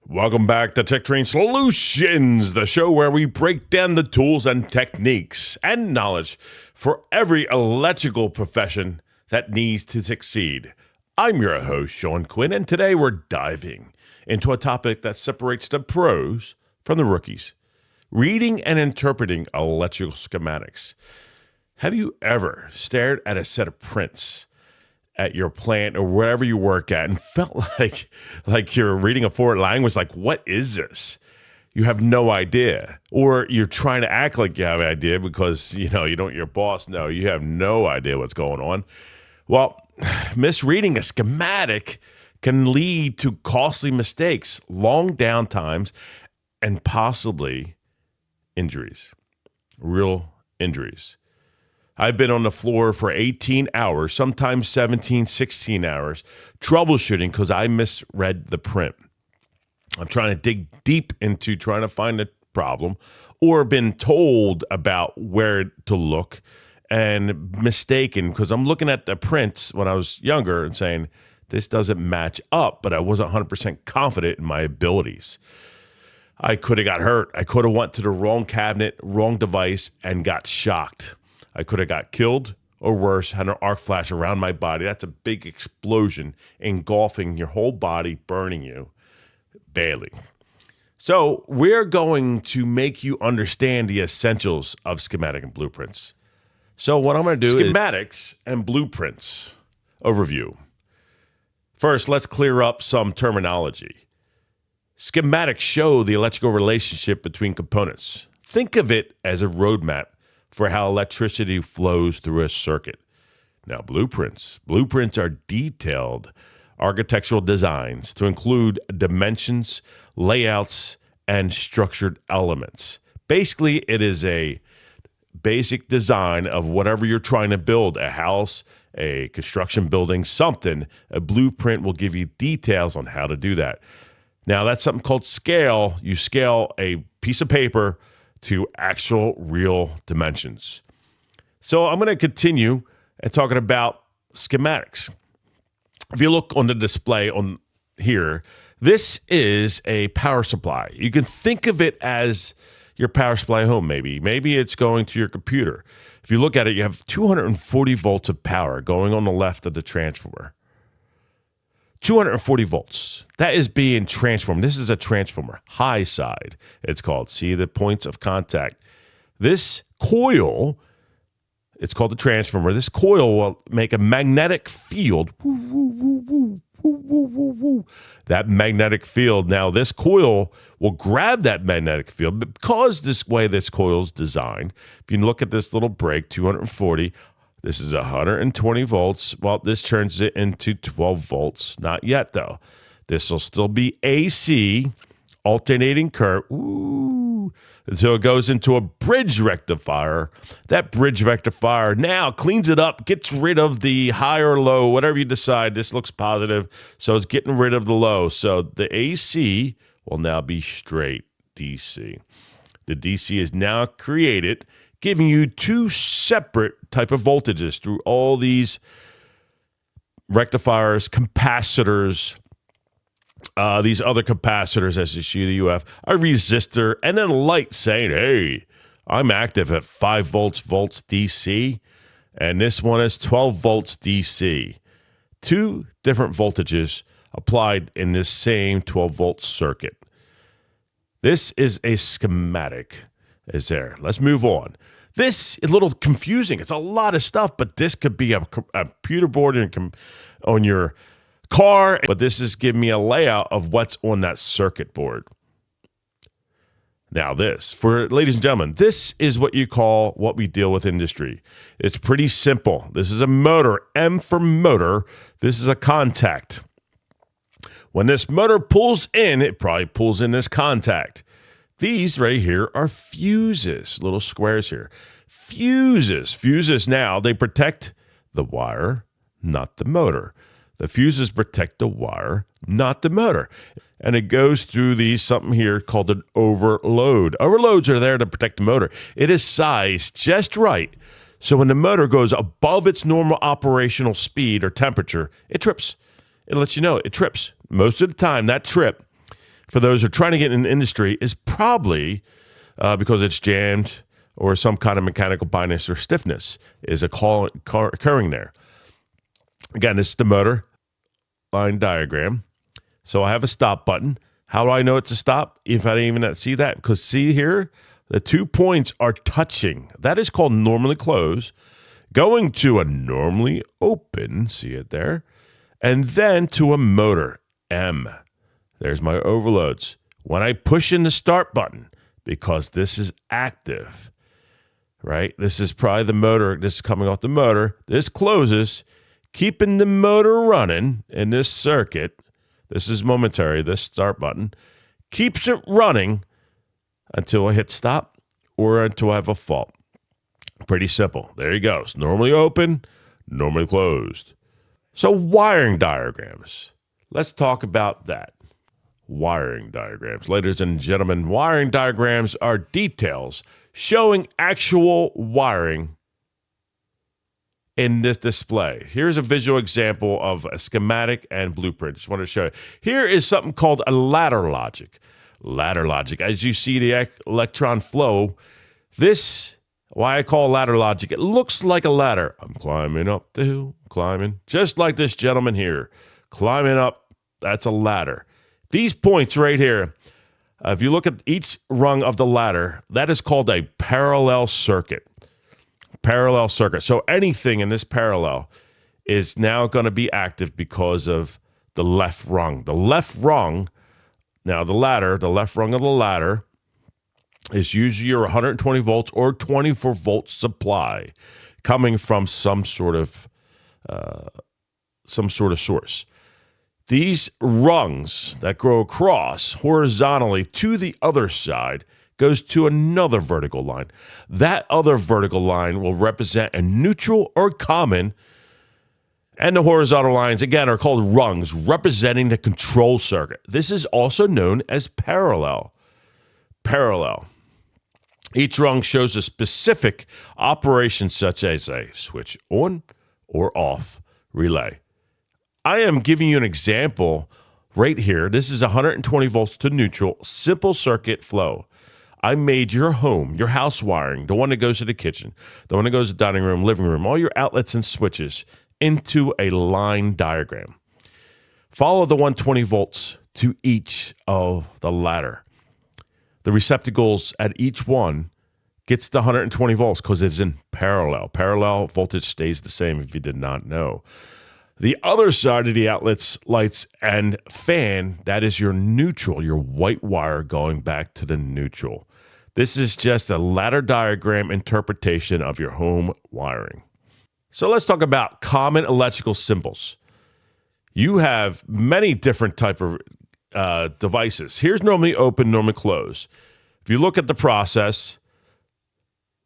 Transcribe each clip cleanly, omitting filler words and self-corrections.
Welcome back to Tech Train Solutions, the show where we break down the tools and techniques and knowledge for every electrical profession that needs to succeed. I'm your host, Sean Quinn, and today we're diving into a topic that separates the pros from the rookies: reading and interpreting electrical schematics. Have you ever stared at a set of prints at your plant or wherever you work at and felt like you're reading a foreign language? Like, what is this? You have no idea. Or you're trying to act like you have an idea because, you don't your boss know. You have no idea what's going on. Well, misreading a schematic can lead to costly mistakes, long downtimes, and possibly injuries, real injuries. I've been on the floor for 18 hours, sometimes 17, 16 hours, troubleshooting because I misread the print. I'm trying to dig deep into trying to find the problem, or been told about where to look and mistaken because I'm looking at the prints when I was younger and saying, this doesn't match up, but I wasn't 100% confident in my abilities. I could have got hurt. I could have went to the wrong cabinet, wrong device, and got shocked. I could have got killed, or worse, had an arc flash around my body. That's a big explosion, engulfing your whole body, burning you badly. So we're going to make you understand the essentials of schematic and blueprints. So what I'm going to do is schematics and blueprints overview. First, let's clear up some terminology. Schematics show the electrical relationship between components. Think of it as a roadmap for how electricity flows through a circuit. Now, blueprints are detailed architectural designs to include dimensions, layouts, and structured elements. Basically, it is a basic design of whatever you're trying to build, a house, a construction building, something. A blueprint will give you details on how to do that. Now, that's something called scale. You scale a piece of paper to actual real dimensions. So I'm going to continue and talking about schematics. If you look on the display on here, this is a power supply. You can think of it as your power supply at home, maybe. Maybe it's going to your computer. If you look at it, you have 240 volts of power going on the left of the transformer. 240 volts. That is being transformed. This is a transformer, high side, it's called. See the points of contact. This coil, it's called the transformer. This coil will make a magnetic field. That magnetic field. Now, this coil will grab that magnetic field because this way this coil is designed. If you look at this little break, 240. This is 120 volts. Well, this turns it into 12 volts. Not yet, though. This will still be AC, alternating current. Ooh. So it goes into a bridge rectifier. That bridge rectifier now cleans it up, gets rid of the high or low, whatever you decide. This looks positive, so it's getting rid of the low. So the AC will now be straight DC. The DC is now created, giving you two separate type of voltages through all these rectifiers, capacitors, these other capacitors, as you see the UF, a resistor, and then a light saying, hey, I'm active at 5 volts DC, and this one is 12 volts DC. Two different voltages applied in this same 12-volt circuit. This is a schematic. Is there? Let's move on. This is a little confusing. It's a lot of stuff, but this could be a computer board on your car, but this is giving me a layout of what's on that circuit board. Now this, for ladies and gentlemen, this is what we deal with industry. It's pretty simple. This is a motor, M for motor. This is a contact. When this motor pulls in, it probably pulls in this contact. These right here are fuses, little squares here. Fuses now, they protect the wire, not the motor. The fuses protect the wire, not the motor. And it goes through these, something here called an overload. Overloads are there to protect the motor. It is sized just right. So when the motor goes above its normal operational speed or temperature, it trips. It lets you know it trips. Most of the time, that trip for those who are trying to get in the industry is probably because it's jammed or some kind of mechanical bindiness or stiffness is occurring there. Again, this is the motor line diagram. So I have a stop button. How do I know it's a stop if I didn't even see that? Because see here, the 2 points are touching. That is called normally close. Going to a normally open, see it there, and then to a motor, M. There's my overloads. When I push in the start button, because this is active, right? This is probably the motor. This is coming off the motor. This closes, keeping the motor running in this circuit. This is momentary, this start button. Keeps it running until I hit stop or until I have a fault. Pretty simple. There you go. It's normally open, normally closed. So wiring diagrams. Let's talk about that. Wiring diagrams. Ladies and gentlemen, wiring diagrams are details showing actual wiring in this display. Here's a visual example of a schematic and blueprint. Just want to show you. Here is something called a ladder logic. Ladder logic. As you see the electron flow, this, why I call ladder logic, it looks like a ladder. I'm climbing up the hill, climbing, just like this gentleman here. Climbing up, that's a ladder. These points right here, if you look at each rung of the ladder, that is called a parallel circuit. Parallel circuit. So anything in this parallel is now going to be active because of the left rung. The left rung, now the ladder, the left rung of the ladder is usually your 120 volts or 24 volt supply coming from some sort of source. These rungs that go across horizontally to the other side goes to another vertical line. That other vertical line will represent a neutral or common, and the horizontal lines, again, are called rungs, representing the control circuit. This is also known as parallel. Parallel. Each rung shows a specific operation, such as a switch on or off relay. I am giving you an example right here. This is 120 volts to neutral, simple circuit flow. I made your home, your house wiring, the one that goes to the kitchen, the one that goes to the dining room, living room, all your outlets and switches into a line diagram. Follow the 120 volts to each of the ladder. The receptacles at each one gets the 120 volts because it's in parallel. Parallel voltage stays the same if you did not know. The other side of the outlets, lights, and fan, that is your neutral, your white wire going back to the neutral. This is just a ladder diagram interpretation of your home wiring. So let's talk about common electrical symbols. You have many different type of devices. Here's normally open, normally close. If you look at the process,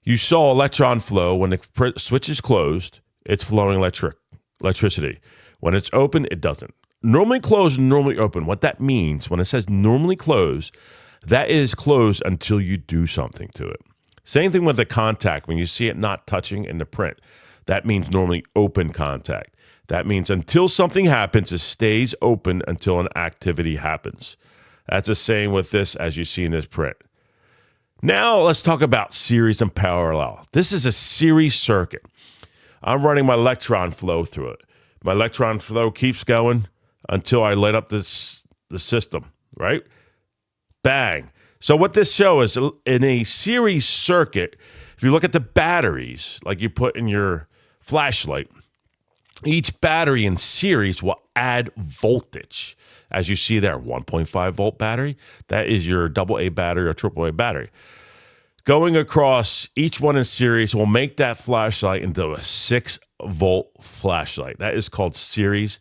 you saw electron flow. When the switch is closed, it's flowing electricity. When it's open, it doesn't. Normally closed and normally open. What that means, when it says normally closed, that is closed until you do something to it. Same thing with the contact. When you see it not touching in the print, that means normally open contact. That means until something happens, it stays open until an activity happens. That's the same with this as you see in this print. Now let's talk about series and parallel. This is a series circuit. I'm running my electron flow through it. My electron flow keeps going until I light up the system, right? Bang. So what this shows is in a series circuit, if you look at the batteries, like you put in your flashlight, each battery in series will add voltage. As you see there, 1.5 volt battery, that is your AA battery or AAA battery. Going across each one in series will make that flashlight into a 6 volt flashlight. That is called series.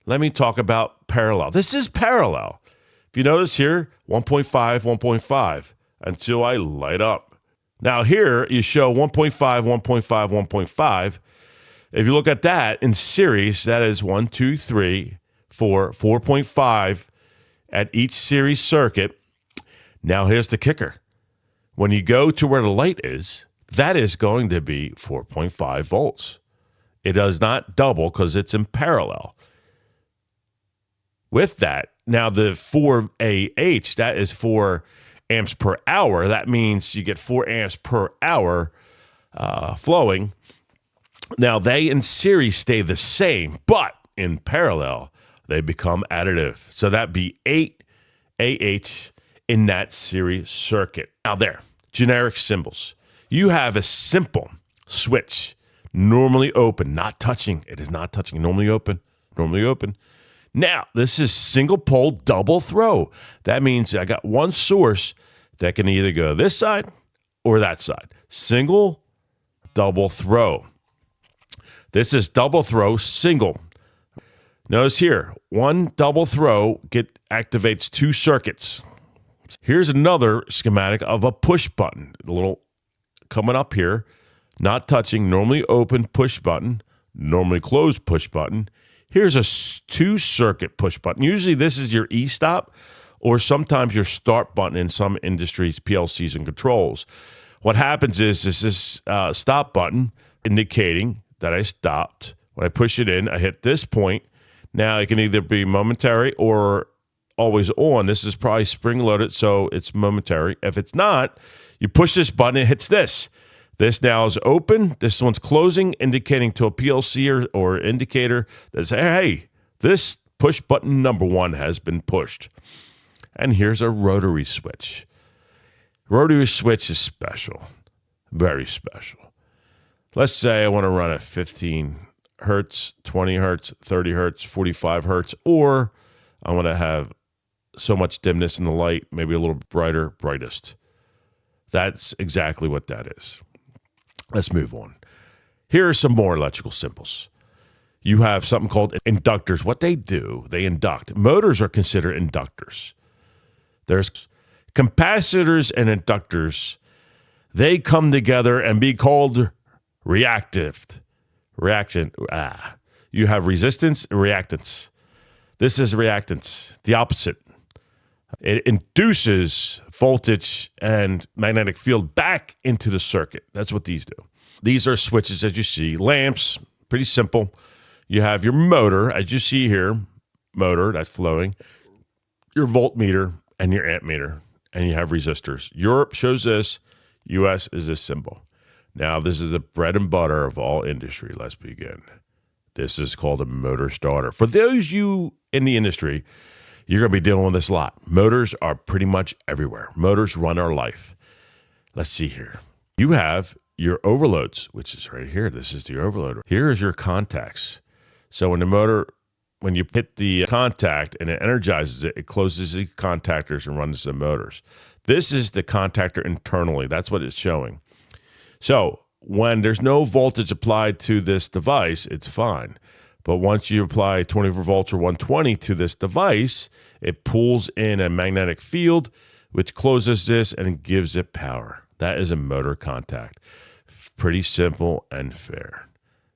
Let me talk about parallel. This is parallel. If you notice here, 1.5, 1.5 until I light up. Now here you show 1.5, 1.5, 1.5. If you look at that in series, that is 1, 2, 3, 4, 4.5 at each series circuit. Now here's the kicker. When you go to where the light is, that is going to be 4.5 volts. It does not double because it's in parallel. With that, now the 4AH, that is 4 amps per hour. That means you get 4 amps per hour flowing. Now, they in series stay the same, but in parallel, they become additive. So that'd be 8 AH in that series circuit. Now there, generic symbols. You have a simple switch, normally open, not touching. It is not touching, normally open, normally open. Now, this is single pole double throw. That means I got one source that can either go this side or that side. Single, double throw. This is double throw, single. Notice here, one double throw activates 2 circuits. Here's another schematic of a push button. A little coming up here, not touching, normally open push button, normally closed push button. Here's a 2-circuit push button. Usually this is your E-stop or sometimes your start button in some industries, PLCs and controls. What happens is this stop button indicating that I stopped. When I push it in, I hit this point. Now it can either be momentary or always on. This is probably spring-loaded, so it's momentary. If it's not, you push this button, it hits this. This now is open. This one's closing, indicating to a PLC or indicator that says, hey, this push button number 1 has been pushed. And here's a rotary switch. Rotary switch is special, very special. Let's say I want to run at 15 hertz, 20 hertz, 30 hertz, 45 hertz, or I want to have so much dimness in the light, maybe a little brighter, brightest. That's exactly what that is. Let's move on. Here are some more electrical symbols. You have something called inductors. What they do, they induct. Motors are considered inductors. There's capacitors and inductors. They come together and be called reactive. Reactant. You have resistance and reactance. This is reactance, the opposite. It induces voltage and magnetic field back into the circuit. That's what these do. These are switches, as you see. Lamps, pretty simple. You have your motor, as you see here, motor, that's flowing, your voltmeter, and your amp meter, and you have resistors. Europe shows this. U.S. is this symbol. Now, this is the bread and butter of all industry. Let's begin. This is called a motor starter. For those you in the industry, you're going to be dealing with this a lot. Motors are pretty much everywhere. Motors run our life. Let's see here. You have your overloads, which is right here. This is the overload. Here is your contacts. So when the motor, when you hit the contact and it energizes it, it closes the contactors and runs the motors. This is the contactor internally. That's what it's showing. So when there's no voltage applied to this device, it's fine. But once you apply 24 volts or 120 to this device, it pulls in a magnetic field, which closes this and gives it power. That is a motor contact. Pretty simple and fair.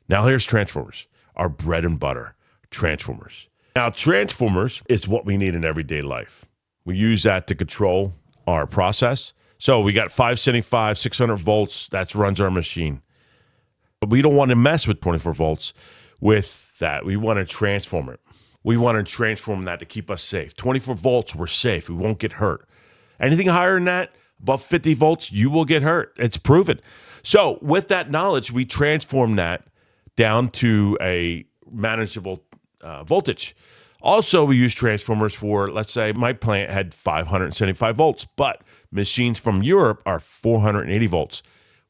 Now here's transformers, our bread and butter, transformers. Now transformers is what we need in everyday life. We use that to control our process. So we got 575, 600 volts, that runs our machine. But we don't want to mess with 24 volts with that. We want to transform it. We want to transform that to keep us safe. 24 volts, we're safe. We won't get hurt. Anything higher than that, above 50 volts, you will get hurt. It's proven. So with that knowledge, we transform that down to a manageable voltage. Also, we use transformers for, let's say my plant had 575 volts, but machines from Europe are 480 volts.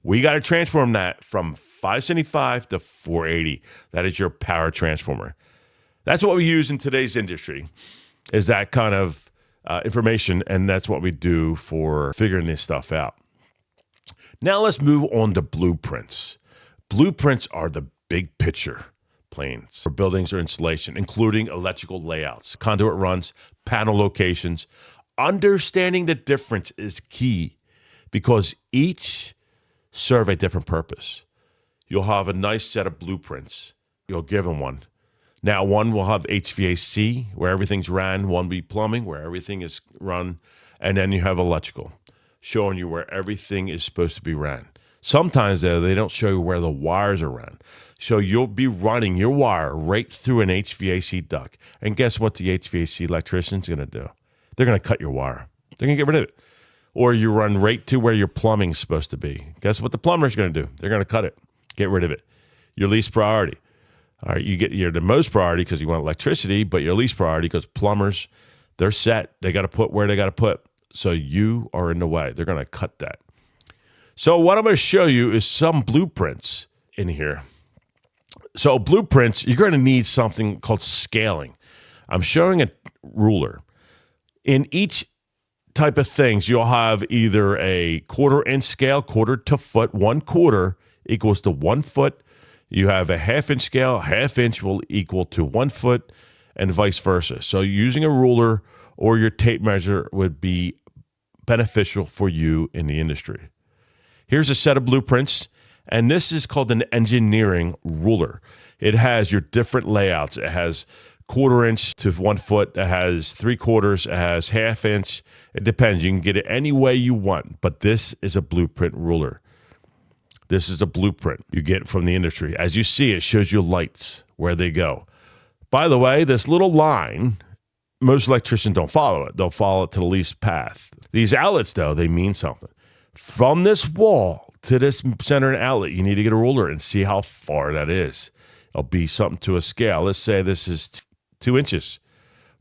We got to transform that from 575 to 480. That is your power transformer. That's what we use in today's industry, is that kind of information, and that's what we do for figuring this stuff out. Now let's move on to blueprints. Blueprints are the big picture plans for buildings or installation, including electrical layouts, conduit runs, panel locations. Understanding the difference is key because each serve a different purpose. You'll have a nice set of blueprints. You'll give them one. Now, one will have HVAC, where everything's ran. One will be plumbing, where everything is run. And then you have electrical, showing you where everything is supposed to be ran. Sometimes, though, they don't show you where the wires are run. So you'll be running your wire right through an HVAC duct. And guess what the HVAC electrician's going to do? They're going to cut your wire. They're going to get rid of it. Or you run right to where your plumbing's supposed to be. Guess what the plumber's going to do? They're going to cut it. Get rid of it. Your least priority. All right, you're the most priority because you want electricity, but your least priority because plumbers, they're set. They got to put where they got to put. So you are in the way. They're going to cut that. So what I'm going to show you is some blueprints in here. So blueprints, you're going to need something called scaling. I'm showing a ruler. In each type of things, you'll have either a 1/4 inch scale, quarter to foot. 1/4 equals to 1 foot. You have a 1/2 inch scale, 1/2 inch will equal to 1 foot, and vice versa. So using a ruler or your tape measure would be beneficial for you in the industry. Here's a set of blueprints, and this is called an engineering ruler. It has your different layouts. It has 1/4 inch to 1 foot. It has 3/4. It has 1/2 inch. It depends. You can get it any way you want, but this is a blueprint ruler. This is a blueprint you get from the industry. As you see, it shows you lights, where they go. By the way, this little line, most electricians don't follow it. They'll follow it to the least path. These outlets, though, they mean something. From this wall to this center outlet, you need to get a ruler and see how far that is. It'll be something to a scale. Let's say this is 2 inches.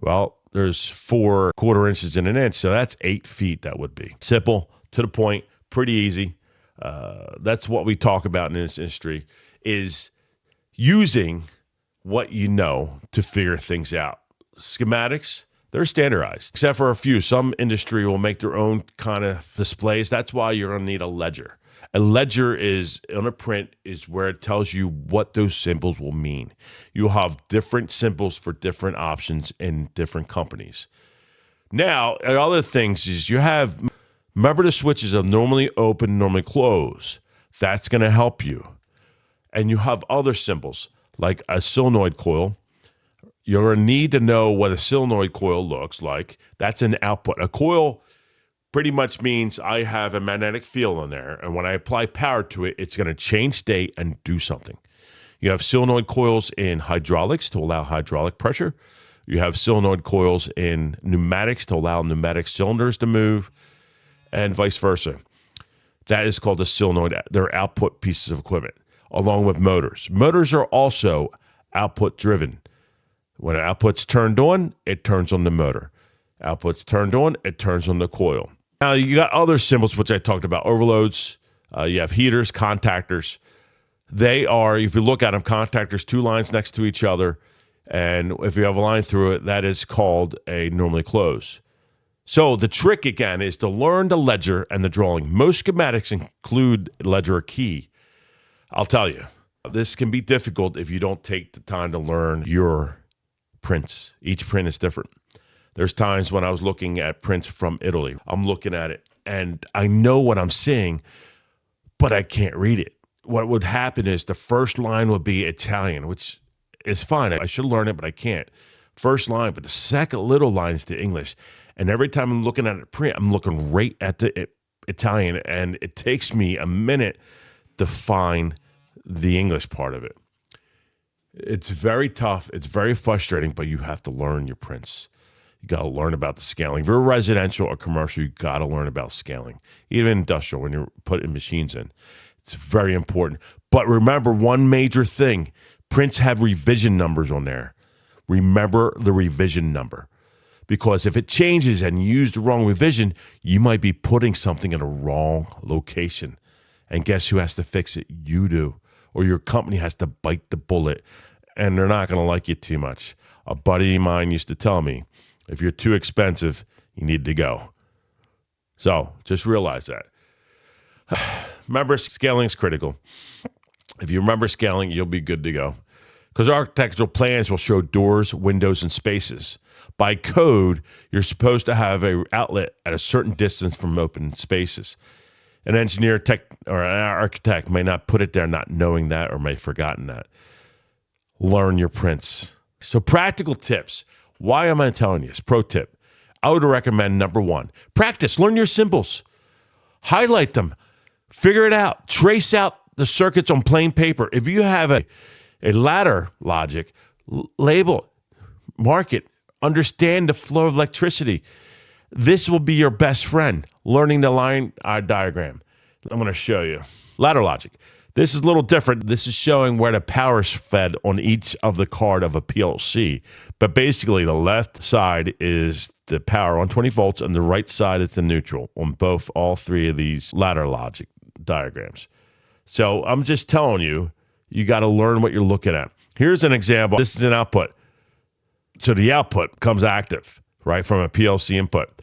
Well, there's 4/4 inches in an inch, so that's 8 feet. That would be simple, to the point, pretty easy. That's what we talk about in this industry, is using what you know to figure things out. Schematics, they're standardized, except for a few. Some industry will make their own kind of displays. That's why you're going to need a ledger. A ledger is on a print is where it tells you what those symbols will mean. You'll have different symbols for different options in different companies. Now, other things is remember the switches are normally open, normally close. That's going to help you. And you have other symbols like a solenoid coil. You're going to need to know what a solenoid coil looks like. That's an output. A coil pretty much means I have a magnetic field on there, and when I apply power to it, it's going to change state and do something. You have solenoid coils in hydraulics to allow hydraulic pressure. You have solenoid coils in pneumatics to allow pneumatic cylinders to move, and vice versa. That is called a solenoid. They're output pieces of equipment, along with motors. Motors are also output driven. When an output's turned on, it turns on the motor. Output's turned on, it turns on the coil. Now, you got other symbols, which I talked about, overloads. You have heaters, contactors. They are, if you look at them, contactors, 2 lines next to each other. And if you have a line through it, that is called a normally close. So the trick, again, is to learn the ledger and the drawing. Most schematics include ledger or key. I'll tell you, this can be difficult if you don't take the time to learn your prints. Each print is different. There's times when I was looking at prints from Italy. I'm looking at it, and I know what I'm seeing, but I can't read it. What would happen is the first line would be Italian, which is fine. I should learn it, but I can't. First line, but the second little line is the English. And every time I'm looking at a print, I'm looking right at the Italian, and it takes me a minute to find the English part of it. It's very tough. It's very frustrating, but you have to learn your prints. You got to learn about the scaling. If you're residential or commercial, you got to learn about scaling. Even industrial, when you're putting machines in, it's very important. But remember one major thing: prints have revision numbers on there. Remember the revision number, because if it changes and you use the wrong revision, you might be putting something in a wrong location. And guess who has to fix it? You do. Or your company has to bite the bullet, and they're not going to like you too much. A buddy of mine used to tell me, if you're too expensive, you need to go. So just realize that. Remember, scaling is critical. If you remember scaling, you'll be good to go. Because architectural plans will show doors, windows, and spaces. By code, you're supposed to have an outlet at a certain distance from open spaces. An engineer or an architect may not put it there not knowing that, or may have forgotten that. Learn your prints. So practical tips. Why am I telling you this? Pro tip. I would recommend number 1, practice. Learn your symbols. Highlight them. Figure it out. Trace out the circuits on plain paper. If you have a ladder logic, label it, mark it, understand the flow of electricity. This will be your best friend, learning the line diagram. I'm going to show you. Ladder logic. This is a little different. This is showing where the power is fed on each of the card of a PLC. But basically, the left side is the power on 20 volts, and the right side is the neutral on all three of these ladder logic diagrams. So I'm just telling you, you got to learn what you're looking at. Here's an example. This is an output. So the output comes active, right, from a PLC input.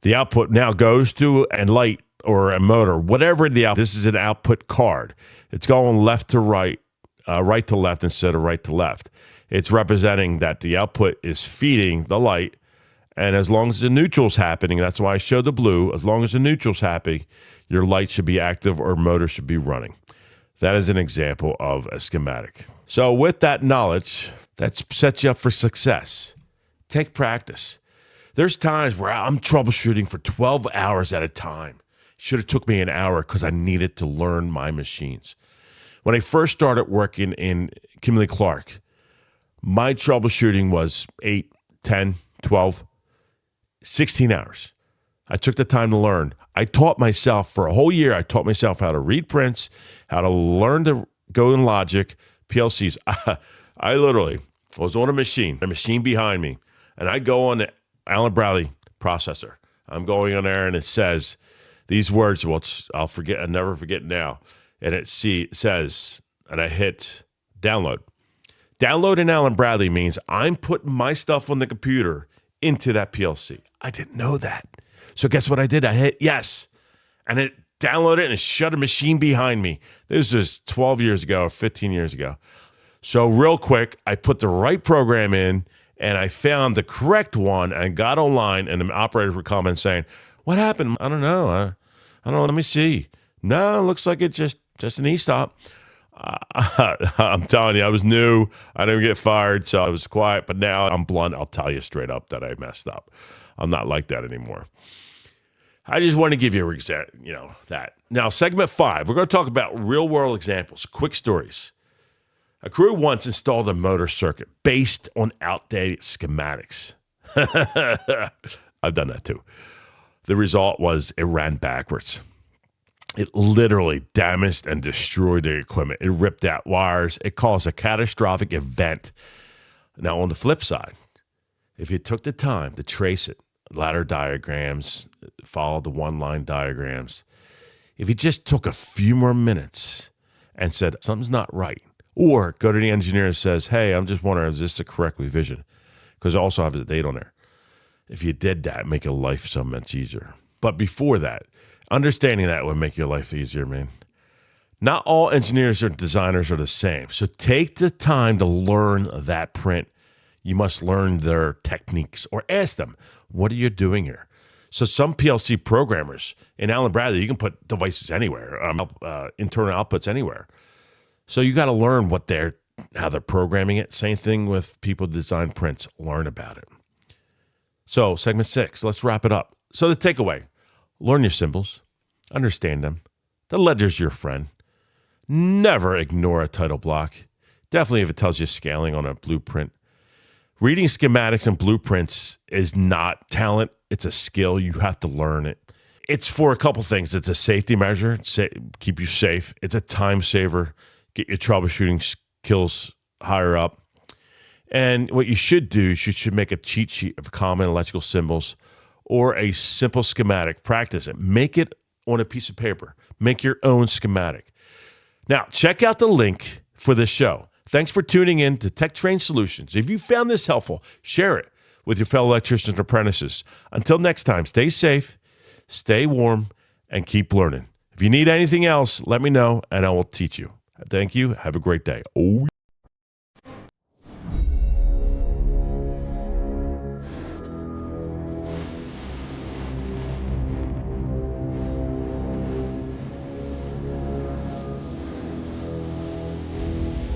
The output now goes to a light or a motor, whatever the output. This is an output card. It's going left to right, right to left instead of right to left. It's representing that the output is feeding the light, and as long as the neutral's happening, that's why I showed the blue, as long as the neutral's happy, your light should be active or motor should be running. That is an example of a schematic. So with that knowledge, that sets you up for success. Take practice. There's times where I'm troubleshooting for 12 hours at a time. Should have took me an hour because I needed to learn my machines. When I first started working in Kimberly-Clark, my troubleshooting was 8, 10, 12, 16 hours. I took the time to learn. I taught myself for a whole year. I taught myself how to read prints, how to learn to go in logic, PLCs. I literally was on a machine behind me, and I go on the Allen Bradley processor. I'm going on there, and it says these words, I'll never forget now. And it says, and I hit download. Download in Allen Bradley means I'm putting my stuff on the computer into that PLC. I didn't know that. So guess what I did? I hit yes. And it downloaded it and it shut a machine behind me. This was 12 years ago, 15 years ago. So real quick, I put the right program in and I found the correct one and got online, and the operators were commenting saying, what happened? I don't know. I don't know. Let me see. No, it looks like it's just an e-stop. I'm telling you, I was new. I didn't get fired, so I was quiet. But now I'm blunt. I'll tell you straight up that I messed up. I'm not like that anymore. I just want to give you that. Now, segment 5, we're going to talk about real-world examples, quick stories. A crew once installed a motor circuit based on outdated schematics. I've done that too. The result was it ran backwards. It literally damaged and destroyed the equipment. It ripped out wires. It caused a catastrophic event. Now, on the flip side, if you took the time to trace it, ladder diagrams, follow the one-line diagrams, if you just took a few more minutes and said, something's not right, or go to the engineer and says, hey, I'm just wondering, is this the correct revision? Because I also have the date on there. If you did that, make your life so much easier. But before that, understanding that would make your life easier, man. Not all engineers or designers are the same. So take the time to learn that print. You must learn their techniques or ask them, what are you doing here? So some PLC programmers in Allen Bradley, you can put devices anywhere, internal outputs anywhere. So you got to learn how they're programming it. Same thing with people who design prints. Learn about it. So segment 6, let's wrap it up. So the takeaway, learn your symbols, understand them. The ledger's your friend. Never ignore a title block. Definitely if it tells you scaling on a blueprint. Reading schematics and blueprints is not talent. It's a skill. You have to learn it. It's for a couple things. It's a safety measure, keep you safe. It's a time saver, get your troubleshooting skills higher up. And what you should do is you should make a cheat sheet of common electrical symbols or a simple schematic. Practice it. Make it on a piece of paper. Make your own schematic. Now, check out the link for this show. Thanks for tuning in to Tech Train Solutions. If you found this helpful, share it with your fellow electricians and apprentices. Until next time, stay safe, stay warm, and keep learning. If you need anything else, let me know, and I will teach you. Thank you. Have a great day. Oh,